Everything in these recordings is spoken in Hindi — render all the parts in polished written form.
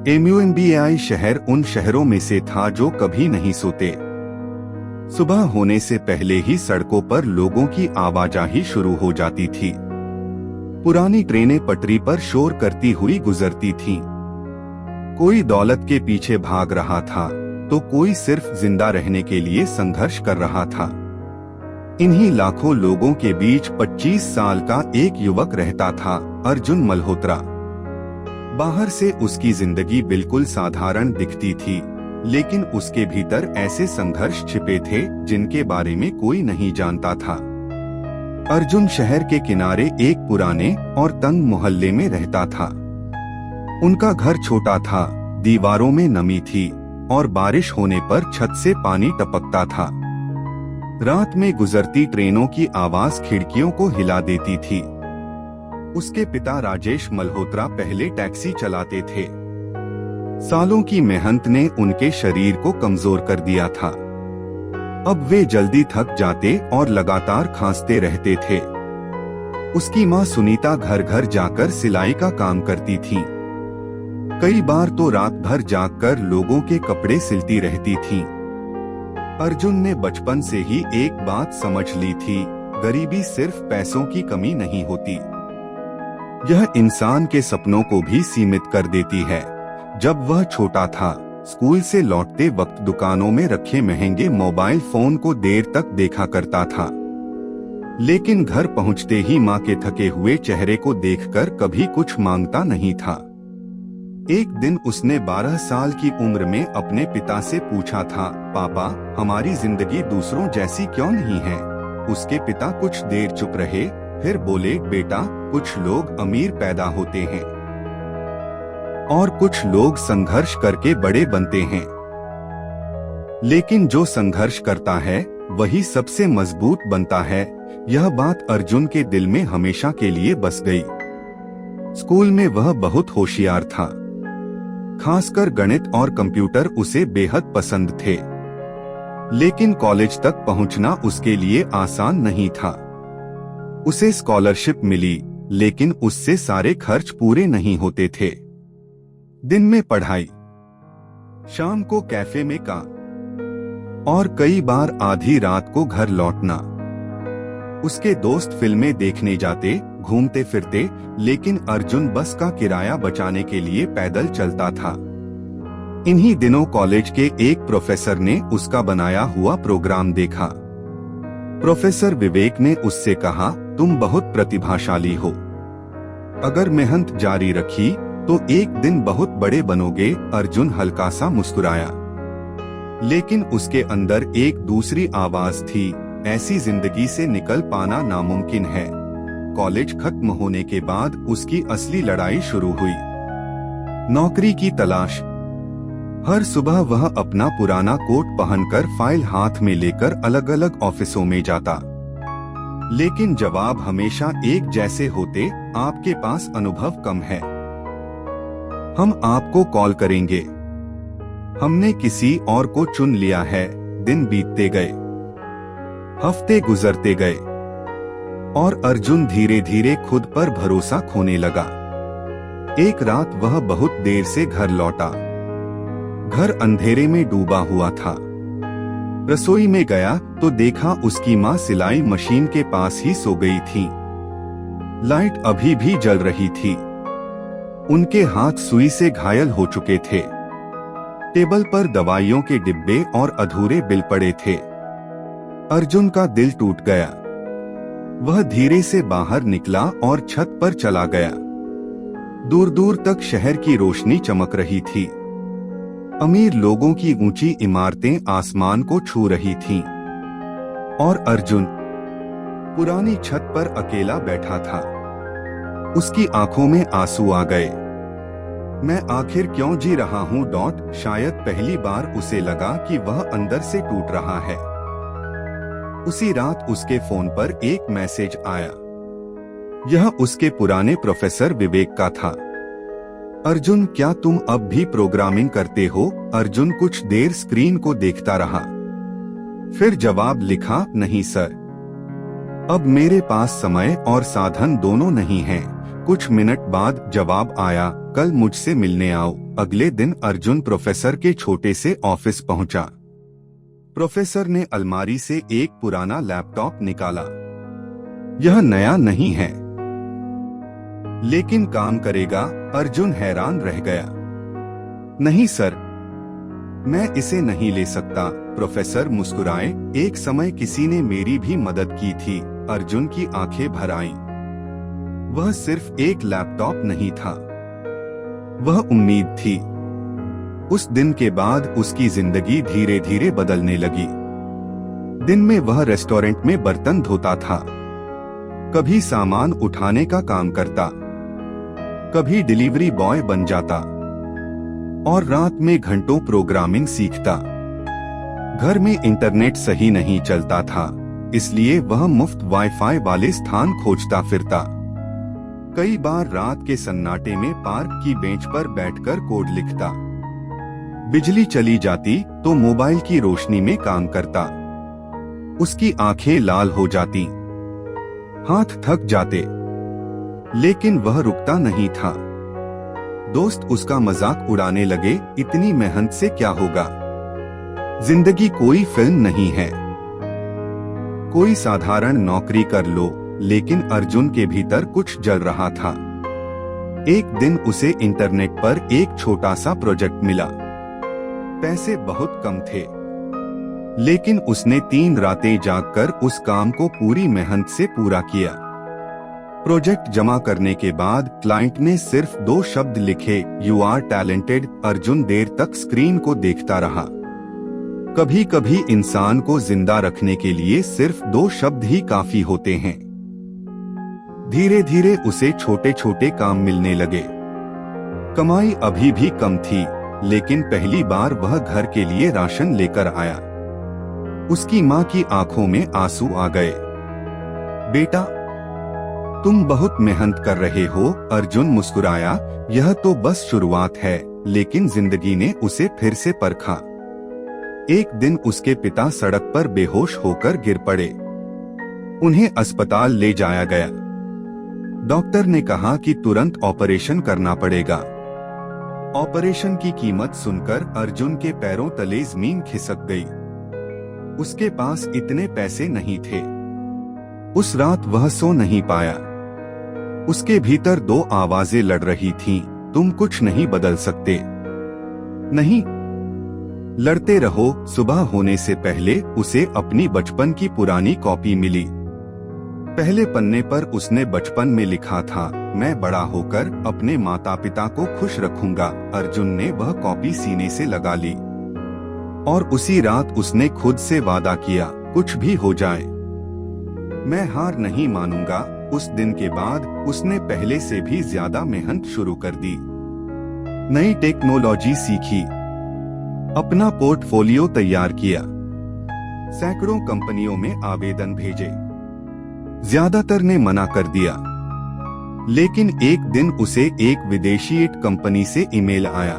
एम्यूएमबीआई शहर उन शहरों में से था जो कभी नहीं सोते। सुबह होने से पहले ही सड़कों पर लोगों की आवाजाही शुरू हो जाती थी। पुरानी ट्रेनें पटरी पर शोर करती हुई गुजरती थीं। कोई दौलत के पीछे भाग रहा था तो कोई सिर्फ जिंदा रहने के लिए संघर्ष कर रहा था। इन्हीं लाखों लोगों के बीच 25 साल का एक युवक रहता था, अर्जुन मल्होत्रा। बाहर से उसकी जिंदगी बिल्कुल साधारण दिखती थी, लेकिन उसके भीतर ऐसे संघर्ष छिपे थे जिनके बारे में कोई नहीं जानता था। अर्जुन शहर के किनारे एक पुराने और तंग मोहल्ले में रहता था। उनका घर छोटा था, दीवारों में नमी थी और बारिश होने पर छत से पानी टपकता था। रात में गुजरती ट्रेनों की आवाज खिड़कियों को हिला देती थी। उसके पिता राजेश मल्होत्रा पहले टैक्सी चलाते थे। सालों की मेहनत ने उनके शरीर को कमजोर कर दिया था। अब वे जल्दी थक जाते और लगातार खांसते रहते थे। उसकी मां सुनीता घर घर जाकर सिलाई का काम करती थी। कई बार तो रात भर जागकर लोगों के कपड़े सिलती रहती थी। अर्जुन ने बचपन से ही एक बात समझ ली थी, गरीबी सिर्फ पैसों की कमी नहीं होती, यह इंसान के सपनों को भी सीमित कर देती है। जब वह छोटा था, स्कूल से लौटते वक्त दुकानों में रखे महंगे मोबाइल फोन को देर तक देखा करता था, लेकिन घर पहुंचते ही मां के थके हुए चेहरे को देखकर कभी कुछ मांगता नहीं था। एक दिन उसने 12 साल की उम्र में अपने पिता से पूछा था, पापा, हमारी जिंदगी दूसरों जैसी क्यों नहीं है? उसके पिता कुछ देर चुप रहे, फिर बोले, बेटा, कुछ लोग अमीर पैदा होते हैं और कुछ लोग संघर्ष करके बड़े बनते हैं, लेकिन जो संघर्ष करता है वही सबसे मजबूत बनता है। यह बात अर्जुन के दिल में हमेशा के लिए बस गई। स्कूल में वह बहुत होशियार था, खासकर गणित और कंप्यूटर उसे बेहद पसंद थे, लेकिन कॉलेज तक पहुंचना उसके लिए आसान नहीं था। उसे स्कॉलरशिप मिली, लेकिन उससे सारे खर्च पूरे नहीं होते थे। दिन में पढ़ाई, शाम को कैफे में काम और कई बार आधी रात को घर लौटना। उसके दोस्त फिल्में देखने जाते, घूमते फिरते, लेकिन अर्जुन बस का किराया बचाने के लिए पैदल चलता था। इन्हीं दिनों कॉलेज के एक प्रोफेसर ने उसका बनाया हुआ प्रोग्राम देखा। प्रोफेसर विवेक ने उससे कहा, तुम बहुत प्रतिभाशाली हो, अगर मेहनत जारी रखी तो एक दिन बहुत बड़े बनोगे। अर्जुन हल्का सा मुस्कुराया, लेकिन उसके अंदर एक दूसरी आवाज थी, ऐसी जिंदगी से निकल पाना नामुमकिन है। कॉलेज खत्म होने के बाद उसकी असली लड़ाई शुरू हुई, नौकरी की तलाश। हर सुबह वह अपना पुराना कोट पहनकर फाइल हाथ में लेकर अलग अलग ऑफिसों में जाता, लेकिन जवाब हमेशा एक जैसे होते, आपके पास अनुभव कम है, हम आपको कॉल करेंगे, हमने किसी और को चुन लिया है। दिन बीतते गए, हफ्ते गुजरते गए और अर्जुन धीरे धीरे खुद पर भरोसा खोने लगा। एक रात वह बहुत देर से घर लौटा। घर अंधेरे में डूबा हुआ था। रसोई में गया तो देखा उसकी मां सिलाई मशीन के पास ही सो गई थी। लाइट अभी भी जल रही थी। उनके हाथ सुई से घायल हो चुके थे। टेबल पर दवाइयों के डिब्बे और अधूरे बिल पड़े थे। अर्जुन का दिल टूट गया। वह धीरे से बाहर निकला और छत पर चला गया। दूर दूर तक शहर की रोशनी चमक रही थी। अमीर लोगों की ऊंची इमारतें आसमान को छू रही थीं और अर्जुन पुरानी छत पर अकेला बैठा था। उसकी आंखों में आंसू आ गए। मैं आखिर क्यों जी रहा हूँ? शायद पहली बार उसे लगा कि वह अंदर से टूट रहा है। उसी रात उसके फोन पर एक मैसेज आया। यह उसके पुराने प्रोफेसर विवेक का था। अर्जुन, क्या तुम अब भी प्रोग्रामिंग करते हो? अर्जुन कुछ देर स्क्रीन को देखता रहा, फिर जवाब लिखा, नहीं सर, अब मेरे पास समय और साधन दोनों नहीं हैं। कुछ मिनट बाद जवाब आया, कल मुझसे मिलने आओ। अगले दिन अर्जुन प्रोफेसर के छोटे से ऑफिस पहुंचा। प्रोफेसर ने अलमारी से एक पुराना लैपटॉप निकाला। यह नया नहीं है, लेकिन काम करेगा। अर्जुन हैरान रह गया। नहीं सर, मैं इसे नहीं ले सकता। प्रोफेसर मुस्कुराए, एक समय किसी ने मेरी भी मदद की थी। अर्जुन की आंखें भर आईं। वह सिर्फ एक लैपटॉप नहीं था, वह उम्मीद थी। उस दिन के बाद उसकी जिंदगी धीरे धीरे बदलने लगी। दिन में वह रेस्टोरेंट में बर्तन धोता था, कभी सामान उठाने का काम करता, कभी डिलीवरी बॉय बन जाता और रात में घंटों प्रोग्रामिंग सीखता। घर में इंटरनेट सही नहीं चलता था, इसलिए वह मुफ्त वाईफाई वाले स्थान खोजता फिरता। कई बार रात के सन्नाटे में पार्क की बेंच पर बैठकर कोड लिखता। बिजली चली जाती तो मोबाइल की रोशनी में काम करता। उसकी आंखें लाल हो जाती, हाथ थक जाते, लेकिन वह रुकता नहीं था। दोस्त उसका मजाक उड़ाने लगे, इतनी मेहनत से क्या होगा, जिंदगी कोई फिल्म नहीं है, कोई साधारण नौकरी कर लो। लेकिन अर्जुन के भीतर कुछ जल रहा था। एक दिन उसे इंटरनेट पर एक छोटा सा प्रोजेक्ट मिला। पैसे बहुत कम थे, लेकिन उसने 3 रातें जागकर उस काम को पूरी मेहनत से पूरा किया। प्रोजेक्ट जमा करने के बाद क्लाइंट ने सिर्फ 2 शब्द लिखे, यू आर टैलेंटेड। अर्जुन देर तक स्क्रीन को देखता रहा। कभी कभी इंसान को जिंदा रखने के लिए सिर्फ 2 शब्द ही काफी होते हैं। धीरे धीरे उसे छोटे छोटे काम मिलने लगे। कमाई अभी भी कम थी, लेकिन पहली बार वह घर के लिए राशन लेकर आया। उसकी माँ की आंखों में आंसू आ गए। बेटा, तुम बहुत मेहनत कर रहे हो। अर्जुन मुस्कुराया, यह तो बस शुरुआत है। लेकिन जिंदगी ने उसे फिर से परखा। एक दिन उसके पिता सड़क पर बेहोश होकर गिर पड़े। उन्हें अस्पताल ले जाया गया। डॉक्टर ने कहा कि तुरंत ऑपरेशन करना पड़ेगा। ऑपरेशन की कीमत सुनकर अर्जुन के पैरों तले जमीन खिसक गई। उसके पास इतने पैसे नहीं थे। उस रात वह सो नहीं पाया। उसके भीतर 2 आवाजें लड़ रही थीं, तुम कुछ नहीं बदल सकते। नहीं, लड़ते रहो। सुबह होने से पहले उसे अपनी बचपन की पुरानी कॉपी मिली। पहले पन्ने पर उसने बचपन में लिखा था, मैं बड़ा होकर अपने माता पिता को खुश रखूंगा। अर्जुन ने वह कॉपी सीने से लगा ली और उसी रात उसने खुद से वादा किया, कुछ भी हो जाए मैं हार नहीं मानूंगा। उस दिन के बाद उसने पहले से भी ज्यादा मेहनत शुरू कर दी। नई टेक्नोलॉजी सीखी, अपना पोर्टफोलियो तैयार किया, सैकड़ों कंपनियों में आवेदन भेजे। ज्यादातर ने मना कर दिया, लेकिन एक दिन उसे एक विदेशी कंपनी से ईमेल आया,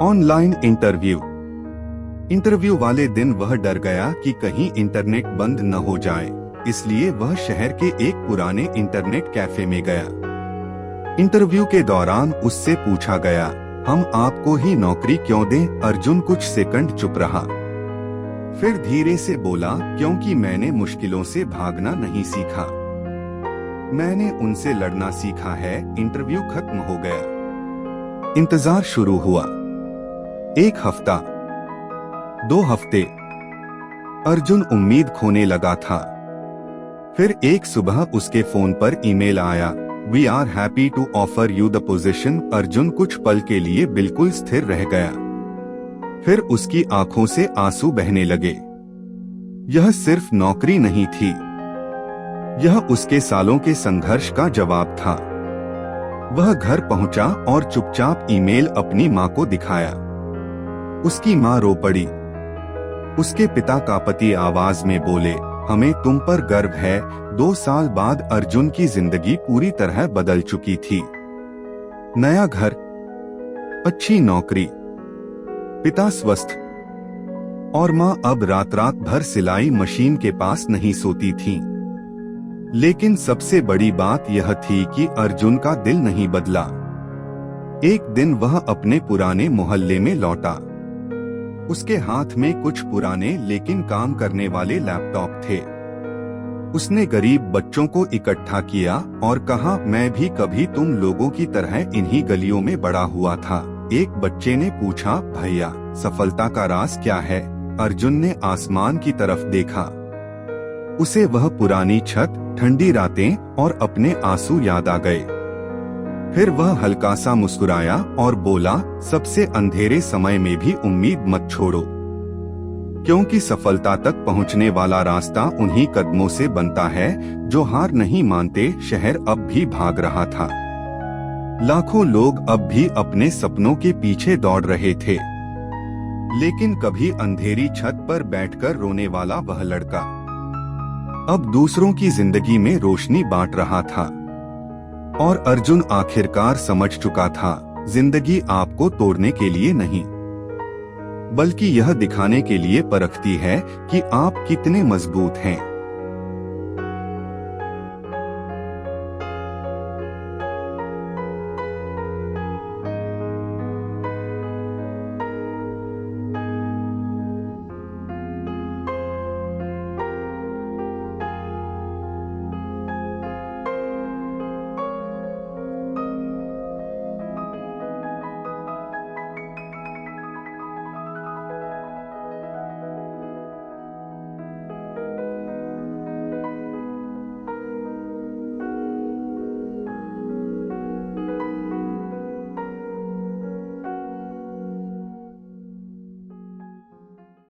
ऑनलाइन इंटरव्यू वाले दिन वह डर गया कि कहीं इंटरनेट बंद न हो जाए, इसलिए वह शहर के एक पुराने इंटरनेट कैफे में गया। इंटरव्यू के दौरान उससे पूछा गया, हम आपको ही नौकरी क्यों दें? अर्जुन कुछ सेकंड चुप रहा, फिर धीरे से बोला, क्योंकि मैंने मुश्किलों से भागना नहीं सीखा, मैंने उनसे लड़ना सीखा है। इंटरव्यू खत्म हो गया। इंतजार शुरू हुआ। 1 हफ्ता, 2 हफ्ते। अर्जुन उम्मीद खोने लगा था। फिर एक सुबह उसके फोन पर ईमेल आया, we are happy to offer you the position. Arjun कुछ पल के लिए बिल्कुल स्थिर रह गया, फिर उसकी आंखों से आंसू बहने लगे। यह सिर्फ नौकरी नहीं थी, यह उसके सालों के संघर्ष का जवाब था। वह घर पहुंचा और चुपचाप ईमेल अपनी मां को दिखाया। उसकी मां रो पड़ी। उसके पिता कांपती आवाज में बोले, हमें तुम पर गर्व है। 2 साल बाद अर्जुन की जिंदगी पूरी तरह बदल चुकी थी। नया घर, अच्छी नौकरी, पिता स्वस्थ और माँ अब रात रात भर सिलाई मशीन के पास नहीं सोती थी। लेकिन सबसे बड़ी बात यह थी कि अर्जुन का दिल नहीं बदला। एक दिन वह अपने पुराने मोहल्ले में लौटा। उसके हाथ में कुछ पुराने लेकिन काम करने वाले लैपटॉप थे। उसने गरीब बच्चों को इकट्ठा किया और कहा, मैं भी कभी तुम लोगों की तरह इन्हीं गलियों में बड़ा हुआ था। एक बच्चे ने पूछा, भैया सफलता का राज क्या है? अर्जुन ने आसमान की तरफ देखा। उसे वह पुरानी छत, ठंडी रातें और अपने आंसू याद आ गए। फिर वह हल्का सा मुस्कुराया और बोला, सबसे अंधेरे समय में भी उम्मीद मत छोड़ो, क्योंकि सफलता तक पहुंचने वाला रास्ता उन्हीं कदमों से बनता है जो हार नहीं मानते। शहर अब भी भाग रहा था। लाखों लोग अब भी अपने सपनों के पीछे दौड़ रहे थे, लेकिन कभी अंधेरी छत पर बैठकर रोने वाला वह लड़का अब दूसरों की जिंदगी में रोशनी बांट रहा था। और अर्जुन आखिरकार समझ चुका था, जिंदगी आपको तोड़ने के लिए नहीं, बल्कि यह दिखाने के लिए परखती है कि आप कितने मजबूत हैं।